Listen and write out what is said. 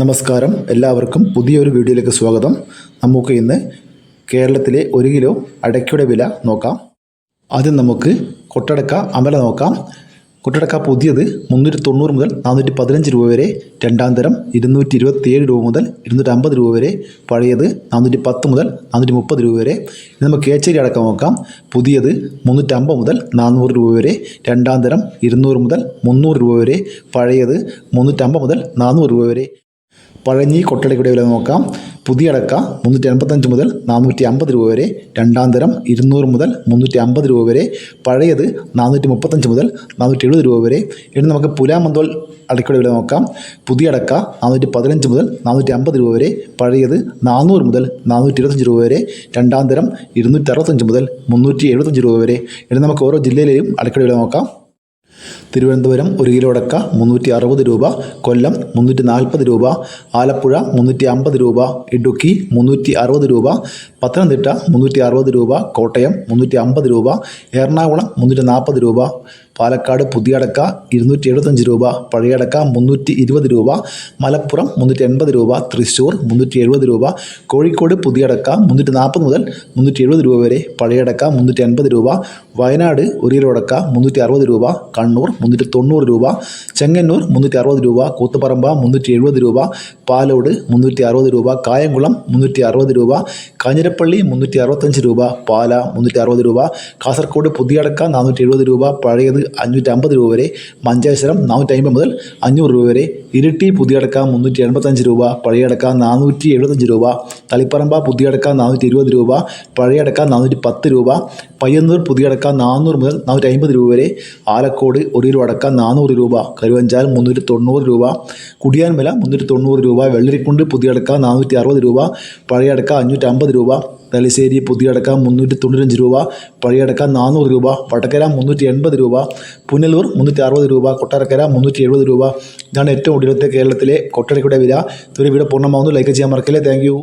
നമസ്കാരം, എല്ലാവർക്കും പുതിയൊരു വീഡിയോയിലേക്ക് സ്വാഗതം. നമുക്ക് ഇന്ന് കേരളത്തിലെ 1 കിലോ അടയ്ക്കയുടെ വില നോക്കാം. ആദ്യം നമുക്ക് കൊട്ടടക്ക അമല നോക്കാം. കൊട്ടടക്ക പുതിയത് 390 മുതൽ 415 രൂപ വരെ, രണ്ടാം തരം 227 രൂപ മുതൽ 250 രൂപ വരെ, പഴയത് 410 മുതൽ 430 രൂപ വരെ. ഇനി നമുക്ക് കേച്ചേരി അടക്കം നോക്കാം. പുതിയത് 350 മുതൽ 400 രൂപ വരെ, രണ്ടാം തരം 200 മുതൽ 300 രൂപ വരെ, പഴയത് 350 മുതൽ 400 രൂപ വരെ. പഴഞ്ഞി കൊട്ടടക്കയുടെ വില നോക്കാം. പുതിയ അടക്ക 385 മുതൽ 450 രൂപ വരെ, രണ്ടാം തരം 200 മുതൽ 350 രൂപ വരെ, പഴയത് 435 മുതൽ 470 രൂപ വരെ. ഇനി നമുക്ക് പുലാമന്തോൾ അടക്കയുടെ വില നോക്കാം. പുതിയ അടക്ക 415 മുതൽ 450 രൂപ വരെ, പഴയത് 400 മുതൽ 425 രൂപ വരെ, രണ്ടാം തരം 265 മുതൽ 375 രൂപ വരെ. ഇനി നമുക്ക് ഓരോ ജില്ലയിലെയും അടക്കയുടെ വില നോക്കാം. തിരുവനന്തപുരം 1 കിലോ അടക്ക 360 രൂപ, കൊല്ലം 340 രൂപ, ആലപ്പുഴ 350 രൂപ, ഇടുക്കി 360 രൂപ, പത്തനംതിട്ട 360 രൂപ, കോട്ടയം 350 രൂപ, എറണാകുളം 340 രൂപ, പാലക്കാട് പുതിയ അടക്ക 275 രൂപ, പഴയ അടക്ക 320 രൂപ, മലപ്പുറം 380 രൂപ, തൃശ്ശൂർ 370 രൂപ, കോഴിക്കോട് പുതിയ അടക്ക 340 മുതൽ 370 രൂപ വരെ, പഴയ അടക്ക 380 രൂപ, വയനാട് 1 കിലോ അടക്ക 360 രൂപ, കണ്ണൂർ 390 രൂപ, ചെങ്ങന്നൂർ 360 രൂപ, കൂത്തുപറമ്പ 370 രൂപ, പാലോട് 360 രൂപ, കായംകുളം 360 രൂപ, കാഞ്ഞിരപ്പള്ളി 365 രൂപ, പാല 360 രൂപ, കാസർഗോഡ് പുതിയ അടക്ക 470 രൂപ, പഴയത് 550 രൂപ വരെ, മഞ്ചേശ്വരം 450 മുതൽ 500 രൂപ വരെ, ഇരിട്ടി പുതിയ അടക്ക 385 രൂപ, പഴയ അടക്ക 475 രൂപ, തളിപ്പറമ്പ പുതിയ അടക്ക 420 രൂപ, പഴയ അടക്ക 410 രൂപ, പയ്യന്നൂർ പുതിയ അടക്ക 400 മുതൽ 450 രൂപ വരെ, ആലക്കോട് 1 കിലോ അടക്ക 400 രൂപ, കരുവഞ്ചാൽ 390 രൂപ, കുടിയാൻമല 390 രൂപ, വെള്ളരിക്കുണ്ട് പുതിയ അടക്ക 460 രൂപ, പഴയ അടക്ക 550 രൂപ, തലശ്ശേരി പുതിയ അടക്ക 395 രൂപ, പഴയ അടക്ക 400 രൂപ, വടകര 380 രൂപ, പുനലൂർ 360 രൂപ, കൊട്ടാരക്കര 370 രൂപ. ഇതാണ് ഏറ്റവും ഒടുവിലത്തെ കേരളത്തിലെ കൊട്ടടക്കയുടെ വില. ഇതൊരു വീഡിയോ പൂർണ്ണമാവുന്നു. ലൈക്ക് ചെയ്യാൻ മറക്കല്ലേ. Thank you.